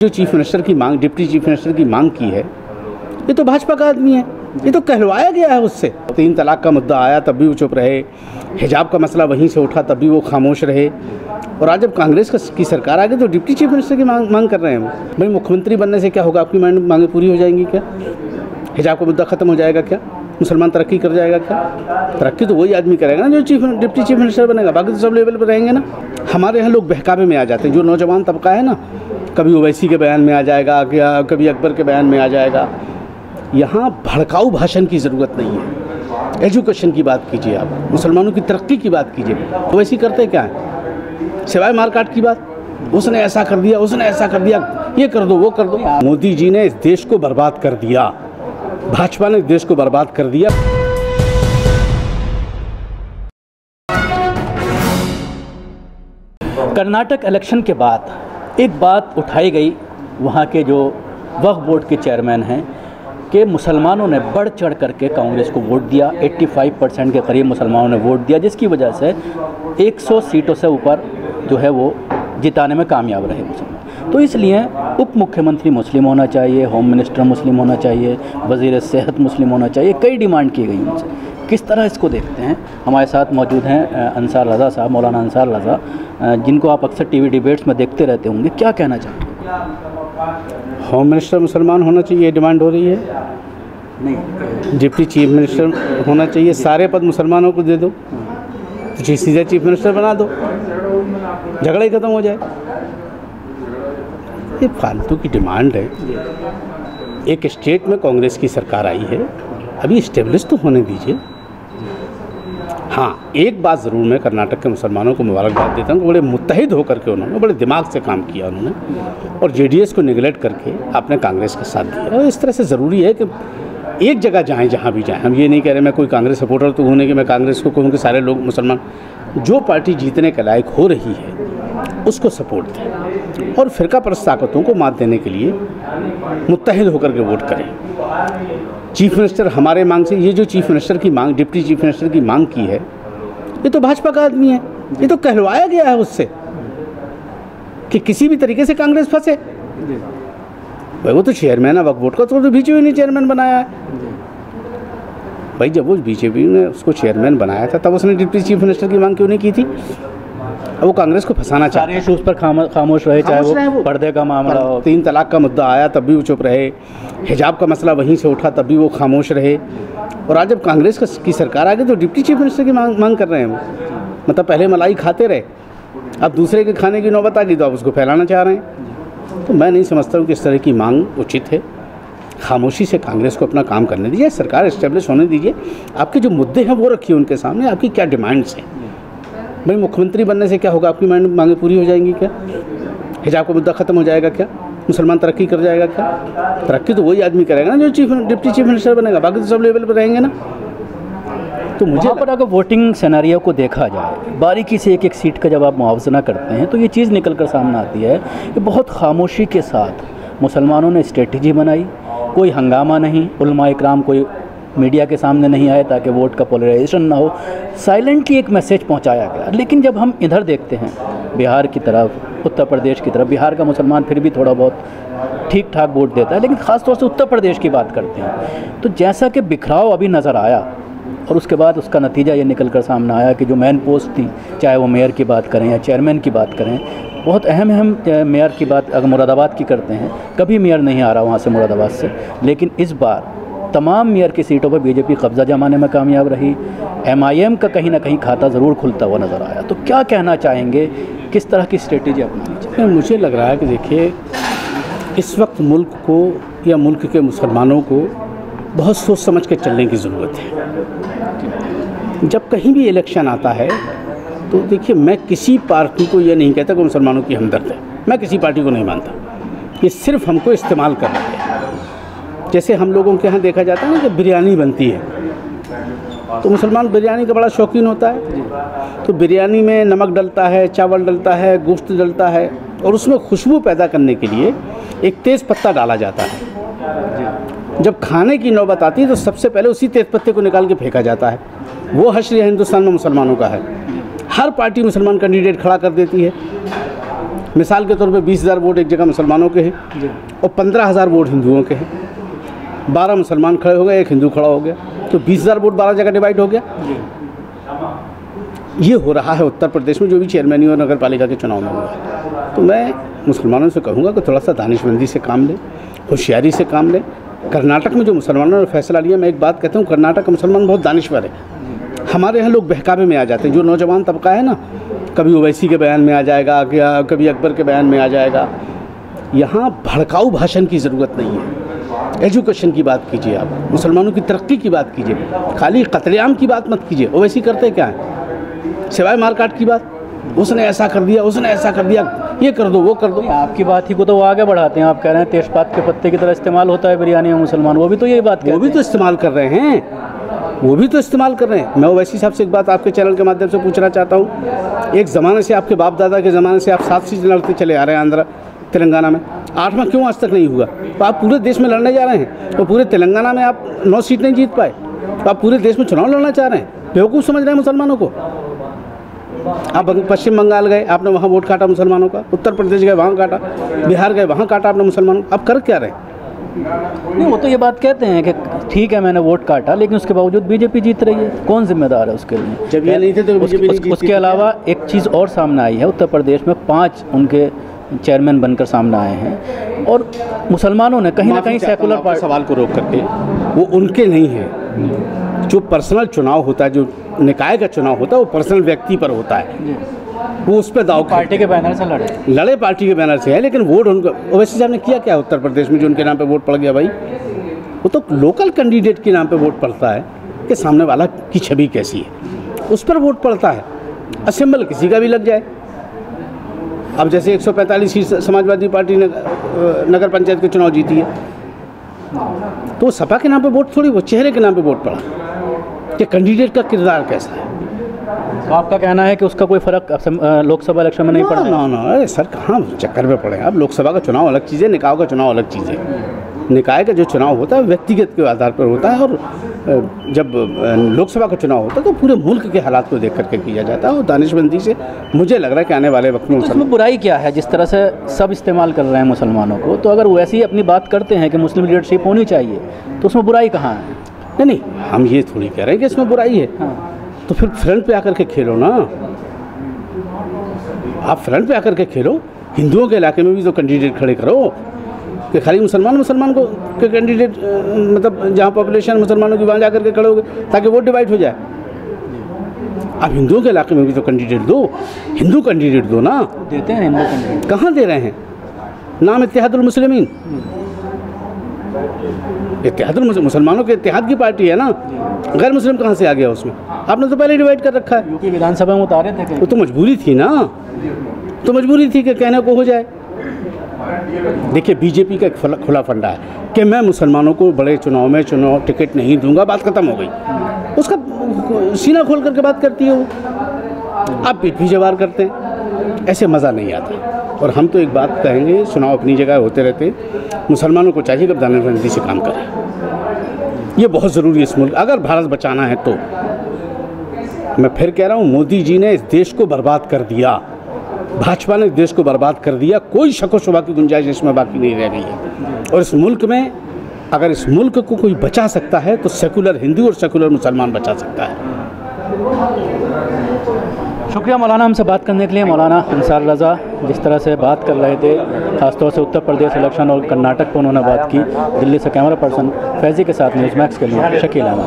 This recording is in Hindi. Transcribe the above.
जो चीफ मिनिस्टर की मांग, डिप्टी चीफ मिनिस्टर की मांग की है, ये तो भाजपा का आदमी है, ये तो कहलवाया गया है उससे। 3 तलाक का मुद्दा आया तब भी वो चुप रहे, हिजाब का मसला वहीं से उठा तब भी वो खामोश रहे, और आज जब कांग्रेस की सरकार आ गई तो डिप्टी चीफ मिनिस्टर की मांग कर रहे हैं। भाई मुख्यमंत्री बनने से क्या होगा? आपकी मांगें पूरी हो जाएंगी क्या? हिजाब का मुद्दा खत्म हो जाएगा क्या? मुसलमान तरक्की कर जाएगा क्या? तरक्की तो वही आदमी करेगा ना जो डिप्टी चीफ मिनिस्टर बनेगा, बाकी तो सब लेवल पर रहेंगे ना। हमारे यहाँ लोग बहकावे में आ जाते हैं, जो नौजवान तबका है ना, कभी ओवैसी के बयान में आ जाएगा, कभी अकबर के बयान में आ जाएगा। यहाँ भड़काऊ भाषण की ज़रूरत नहीं है। एजुकेशन की बात कीजिए, आप मुसलमानों की तरक्की की बात कीजिए। ओवैसी करते क्या है सिवाय मारकाट की बात? उसने ऐसा कर दिया, उसने ऐसा कर दिया, ये कर दो, वो कर दो। मोदी जी ने इस देश को बर्बाद कर दिया, भाजपा ने देश को बर्बाद कर दिया। कर्नाटक इलेक्शन के बाद एक बात उठाई गई वहाँ के जो वक्फ बोर्ड के चेयरमैन हैं कि मुसलमानों ने बढ़ चढ़ करके कांग्रेस को वोट दिया। 85% के करीब मुसलमानों ने वोट दिया, जिसकी वजह से 100 सीटों से ऊपर जो है वो जिताने में कामयाब रहे मुसलमान। तो इसलिए उप मुख्यमंत्री मुस्लिम होना चाहिए, होम मिनिस्टर मुस्लिम होना चाहिए, वज़ीर सेहत मुस्लिम होना चाहिए, कई डिमांड की गई उनसे। किस तरह इसको देखते हैं? हमारे साथ मौजूद हैं अंसार रज़ा साहब, मौलाना अंसार रज़ा, जिनको आप अक्सर टीवी डिबेट्स में देखते रहते होंगे। क्या कहना चाहेंगे? होम मिनिस्टर मुसलमान होना चाहिए, डिमांड हो रही है। नहीं, डिप्टी चीफ मिनिस्टर होना चाहिए, सारे पद मुसलमानों को दे दो, तो सीधे चीफ मिनिस्टर बना दो, झगड़ा ही खत्म हो जाए। ये फालतू की डिमांड है। एक स्टेट में कांग्रेस की सरकार आई है, अभी इस्टेब्लिश तो होने दीजिए। हाँ, एक बात ज़रूर मैं कर्नाटक के मुसलमानों को मुबारकबाद देता हूँ कि बड़े मुत्तहिद होकर के उन्होंने बड़े दिमाग से काम किया उन्होंने, और जेडीएस को निगलेक्ट करके आपने कांग्रेस का साथ दिया। और इस तरह से ज़रूरी है कि एक जगह जाएं, जहाँ भी जाएं। हम ये नहीं कह रहे मैं कोई कांग्रेस सपोर्टर तो हूँ नहीं कि मैं कांग्रेस को कहूँ कि सारे लोग मुसलमान, जो पार्टी जीतने के लायक हो रही है उसको सपोर्ट दें, और फ़िरका परस्त ताकतों को मात देने के लिए मुत्तहिद होकर के वोट करें। चीफ मिनिस्टर हमारे मांग से, ये जो चीफ मिनिस्टर की मांग, डिप्टी चीफ मिनिस्टर की मांग की है, ये तो भाजपा का आदमी है, ये तो कहलवाया गया है उससे कि किसी भी तरीके से कांग्रेस फंसे। भाई वो तो चेयरमैन है वक्फ बोर्ड का, तो बीजेपी ने चेयरमैन बनाया है। भाई जब वो बीजेपी ने उसको चेयरमैन बनाया था तब उसने डिप्टी चीफ मिनिस्टर की मांग क्यों नहीं की थी? अब वो कांग्रेस को फंसाना चाहते हैं। सारे इशूज़ पर खामोश रहे, चाहे वो पर्दे का मामला हो, 3 तलाक का मुद्दा आया तब भी वो चुप रहे, हिजाब का मसला वहीं से उठा तब भी वो खामोश रहे, और आज जब कांग्रेस की सरकार आ गई तो डिप्टी चीफ मिनिस्टर की मांग कर रहे हैं वो। मतलब पहले मलाई खाते रहे, अब दूसरे के खाने की नौबत आ गई तो अब उसको फैलाना चाह रहे हैं। तो मैं नहीं समझता हूँ कि इस तरह की मांग उचित है। खामोशी से कांग्रेस को अपना काम करने दीजिए, सरकार इस्टेब्लिश होने दीजिए, आपके जो मुद्दे हैं वो रखिए उनके सामने, आपकी क्या डिमांड्स हैं। भाई मुख्यमंत्री बनने से क्या होगा? आपकी मांगें पूरी हो जाएंगी क्या? हिजाब का मुद्दा खत्म हो जाएगा क्या? मुसलमान तरक्की कर जाएगा क्या? तरक्की तो वही आदमी करेगा ना जो डिप्टी चीफ मिनिस्टर बनेगा, बाकी तो सब लेवल पर रहेंगे ना। तो मुझे पर अगर वोटिंग सिनेरियो को देखा जाए बारीकी से, एक एक सीट का जब आप मुआवजा करते हैं तो ये चीज़ निकल कर सामने आती है कि बहुत खामोशी के साथ मुसलमानों ने स्ट्रेटजी बनाई। कोई हंगामा नहीं, उलमा इकराम कोई मीडिया के सामने नहीं आए ताकि वोट का पोलराइजेशन ना हो, साइलेंटली एक मैसेज पहुंचाया गया। लेकिन जब हम इधर देखते हैं बिहार की तरफ, उत्तर प्रदेश की तरफ, बिहार का मुसलमान फिर भी थोड़ा बहुत ठीक ठाक वोट देता है, लेकिन ख़ास तौर से उत्तर प्रदेश की बात करते हैं तो जैसा कि बिखराव अभी नज़र आया, और उसके बाद उसका नतीजा ये निकल कर सामने आया कि जो मेन पोस्ट थी, चाहे वो मेयर की बात करें या चेयरमैन की बात करें, बहुत अहम मेयर की बात अगर मुरादाबाद की करते हैं, कभी मेयर नहीं आ रहा वहाँ से मुरादाबाद से, लेकिन इस बार तमाम मेयर की सीटों पर बीजेपी कब्जा जमाने में कामयाब रही। एमआईएम का कहीं ना कहीं खाता ज़रूर खुलता हुआ नज़र आया। तो क्या कहना चाहेंगे, किस तरह की स्ट्रेटेजी अपनानी चाहिए? मुझे लग रहा है कि देखिए, इस वक्त मुल्क को या मुल्क के मुसलमानों को बहुत सोच समझ के चलने की ज़रूरत है। जब कहीं भी इलेक्शन आता है तो देखिए, मैं किसी पार्टी को ये नहीं कहता कि मुसलमानों की हमदर्द है, मैं किसी पार्टी को नहीं मानता। ये सिर्फ हमको इस्तेमाल कर रहा है। जैसे हम लोगों के यहाँ देखा जाता है ना कि बिरयानी बनती है, तो मुसलमान बिरयानी का बड़ा शौकीन होता है, तो बिरयानी में नमक डलता है, चावल डलता है, गोश्त डलता है, और उसमें खुशबू पैदा करने के लिए एक तेज़ पत्ता डाला जाता है। जब खाने की नौबत आती है तो सबसे पहले उसी तेज़ पत्ते को निकाल के फेंका जाता है। वो हश्र हिंदुस्तान में मुसलमानों का है। हर पार्टी मुसलमान कैंडिडेट खड़ा कर देती है, मिसाल के तौर पे 20,000 वोट एक जगह मुसलमानों के हैं और 15,000 वोट हिंदुओं के हैं। 12 मुसलमान खड़े हो गए, एक हिंदू खड़ा हो गया, तो 20,000 वोट 12 जगह डिवाइड हो गया। ये हो रहा है उत्तर प्रदेश में जो भी चेयरमैनी और नगर पालिका के चुनाव में हुआ है। तो मैं मुसलमानों से कहूँगा कि थोड़ा सा दानिशमंदी से काम लें, होशियारी से काम लें। कर्नाटक में जो मुसलमानों ने फैसला लिया, मैं एक बात कहता हूँ, कर्नाटक का मुसलमान बहुत दानिश्वर है। हमारे यहाँ लोग बहकावे में आ जाते हैं, जो नौजवान तबका है ना, कभी ओवैसी के बयान में आ जाएगा, कभी अकबर के बयान में आ जाएगा। यहाँ भड़काऊ भाषण की ज़रूरत नहीं है। एजुकेशन की बात कीजिए, आप मुसलमानों की तरक्की की बात कीजिए, खाली कत्लेआम की बात मत कीजिए। ओवैसी करते क्या है, सिवाय मारकाट की बात, उसने ऐसा कर दिया, उसने ऐसा कर दिया, ये कर दो, वो कर दो। आपकी बात ही को तो वो आगे बढ़ाते हैं। आप कह रहे हैं तेजपात के पत्ते की तरह इस्तेमाल होता है बिरयानी में मुसलमान, वो भी तो यही बात कहते हैं। वो भी तो इस्तेमाल कर रहे हैं, वो भी तो इस्तेमाल कर रहे हैं। मैं ओवैसी साहब से एक बात आपके चैनल के माध्यम से पूछना चाहता हूँ। एक ज़माने से, आपके बाप दादा के ज़माने से आप 7 सीट लड़ते चले आ रहे हैं आंध्र तेलंगाना में, 8वां क्यों आज तक नहीं हुआ? तो आप पूरे देश में लड़ने जा रहे हैं, तो पूरे तेलंगाना में आप 9 सीट नहीं जीत पाए, तो आप पूरे देश में चुनाव लड़ना चाह रहे हैं। बेवकूफ़ समझ रहे हैं मुसलमानों को। आप पश्चिम बंगाल गए, आपने वहाँ वोट काटा मुसलमानों का, उत्तर प्रदेश गए वहाँ काटा, बिहार गए वहाँ काटा आपने मुसलमानों। आप कर क्या रहे हैं? नहीं, वो तो ये बात कहते हैं कि ठीक है मैंने वोट काटा, लेकिन उसके बावजूद बीजेपी जीत रही है। कौन जिम्मेदार है उसके लिए? जब ये नहीं थे तो बीजेपी नहीं जीती। उसके अलावा एक चीज़ और सामने आई है, उत्तर प्रदेश में 5 उनके चेयरमैन बनकर सामने आए हैं, और मुसलमानों ने कहीं ना कहीं सेकुलर पार्टी, सवाल को रोक करके, वो उनके नहीं है। जो पर्सनल चुनाव होता है, जो निकाय का चुनाव होता है, वो पर्सनल व्यक्ति पर होता है, वो उस पर दाव पार्टी के बैनर से लड़े पार्टी के बैनर से है, लेकिन वोट उनको। ओवैसी साहब ने किया क्या उत्तर प्रदेश में जो उनके नाम पे वोट पड़ गया? भाई वो तो लोकल कैंडिडेट के नाम पे वोट पड़ता है कि सामने वाला की छवि कैसी है, उस पर वोट पड़ता है। असेंबल किसी का भी लग जाए। अब जैसे 145 सीट समाजवादी पार्टी ने नगर पंचायत के चुनाव जीती है, तो सपा के नाम पे वोट थोड़ी, वो चेहरे के नाम पे वोट पड़ा कि कैंडिडेट का किरदार कैसा है। तो आपका कहना है कि उसका कोई फ़र्क लोकसभा इलेक्शन में नहीं पड़ा? ना, अरे सर कहाँ चक्कर में पड़े। अब लोकसभा का चुनाव अलग चीज़ है, निकाय का चुनाव अलग चीज़ है। निकाय का जो चुनाव होता है व्यक्तिगत के आधार पर होता है, और जब लोकसभा का चुनाव होता है तो पूरे मुल्क के हालात को देख करके किया जाता है। और दानिशमंदी से मुझे लग रहा है कि आने वाले वक्त में तो इसमें बुराई क्या है? जिस तरह से सब इस्तेमाल कर रहे हैं मुसलमानों को, तो अगर वैसे ही अपनी बात करते हैं कि मुस्लिम लीडरशिप होनी चाहिए, तो उसमें बुराई कहाँ है? नहीं, हम ये थोड़ी कह रहे हैं कि इसमें बुराई है। हाँ। तो फिर फ्रंट पे आकर के खेलो ना, आप फ्रंट पे आकर के खेलो। हिंदुओं के इलाके में भी तो कैंडिडेट खड़े करो कि खाली मुसलमान को के कैंडिडेट, मतलब जहाँ पॉपुलेशन मुसलमानों की वहाँ जा करके खड़े हो गए ताकि वोट डिवाइड हो जाए। आप हिंदुओं के इलाके में भी तो कैंडिडेट दो, हिंदू कैंडिडेट दो ना। देते हैं हिंदू कैंडिडेट, कहाँ दे रहे हैं? नाम इत्तेहादुल मुस्लिमीन, इत्तेहादुल मुसलमानों के इत्तेहाद की पार्टी है ना। गैर मुस्लिम कहाँ से आ गया उसमें? आपने तो पहले डिवाइड कर रखा है। यूपी विधानसभा में उतारे थे। वो तो मजबूरी थी ना, तो मजबूरी थी कि कहने को हो जाए। देखिए बीजेपी का एक खुला फंडा है कि मैं मुसलमानों को बड़े चुनाव में टिकट नहीं दूंगा, बात खत्म हो गई। उसका सीना खोल करके बात करती है वो, आप पीठ भी जवार करते हैं, ऐसे मज़ा नहीं आता। और हम तो एक बात कहेंगे, चुनाव अपनी जगह होते रहते, मुसलमानों को चाहिए कि दानिशमंदी से काम करें। ये बहुत ज़रूरी है इस मुल्क, अगर भारत बचाना है तो। मैं फिर कह रहा हूँ, मोदी जी ने इस देश को बर्बाद कर दिया, भाजपा ने देश को बर्बाद कर दिया। कोई शक व शुबा की गुंजाइश इसमें बाकी नहीं रह गई है। और इस मुल्क में अगर इस मुल्क को कोई बचा सकता है तो सेकुलर हिंदू और सेकुलर मुसलमान बचा सकता है। शुक्रिया मौलाना हमसे बात करने के लिए। मौलाना अंसार रज़ा जिस तरह से बात कर रहे थे, खासतौर से उत्तर प्रदेश इलेक्शन और कर्नाटक पर उन्होंने बात की। दिल्ली से कैमरा पर्सन फैज़ी के साथ न्यूज़ मैक्स के लिए शकील अहमद।